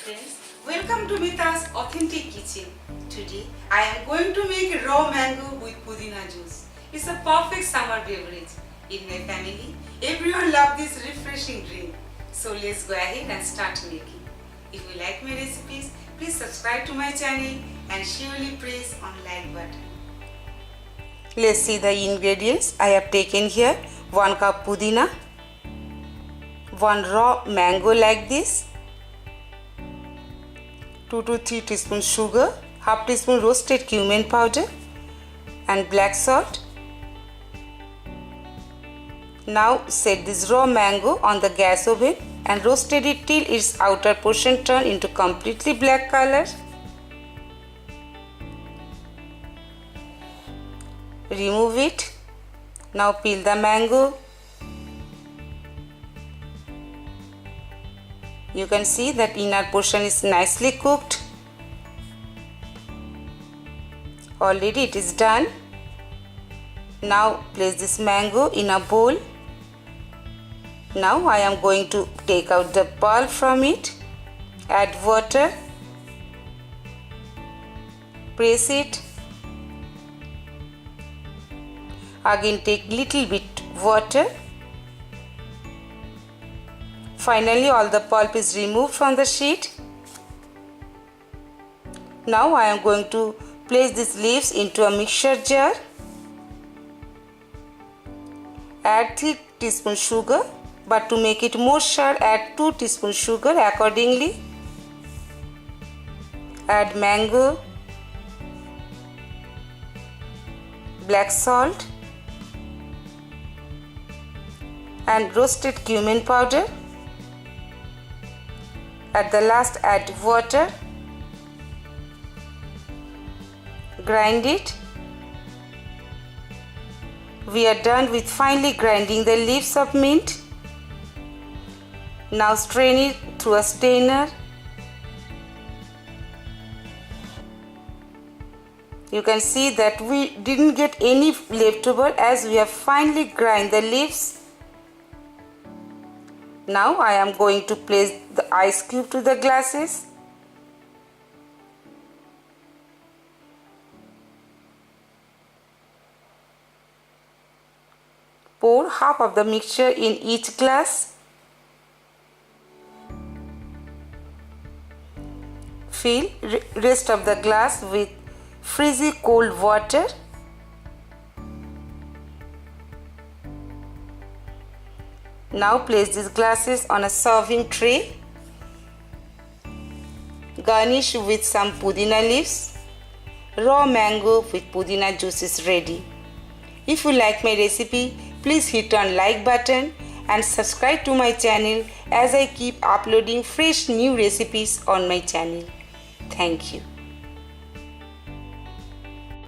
friends, welcome to MITA'S Authentic Kitchen. Today I am going to make raw mango with Pudina juice. It's a perfect summer beverage. In my family, everyone loves this refreshing drink. So let's go ahead and start making. If you like my recipes, please subscribe to my channel and surely press on like button. Let's see the ingredients. I have taken here 1 cup pudina, 1 raw mango like this, 2 to 3 teaspoons sugar, half teaspoon roasted cumin powder and black salt. Now set this raw mango on the gas oven and roasted it till its outer portion turn into completely black color. Remove it. Now peel the mango. You can see that inner portion is nicely cooked. Already it is done. Now place this mango in a bowl. Now I am going to take out the pulp from it. Add water. Press it. Again take little bit water. Finally all the pulp is removed from the sheet. Now I am going to place these leaves into a mixture jar. Add 3 teaspoons sugar, but to make it more sharp add 2 teaspoons sugar accordingly. Add mango, black salt and roasted cumin powder. At the last add water. Grind it. We are done with finely grinding the leaves of mint. Now strain it through a strainer. You can see that we didn't get any leftover as we have finely grind the leaves. Now I am going to place the ice cube to the glasses. Pour half of the mixture in each glass. Fill rest of the glass with freezing cold water. Now place these glasses on a serving tray. Garnish with some pudina leaves. Raw mango with pudina juice is ready. If you like my recipe, please hit on like button and subscribe to my channel as I keep uploading fresh new recipes on my channel. Thank you.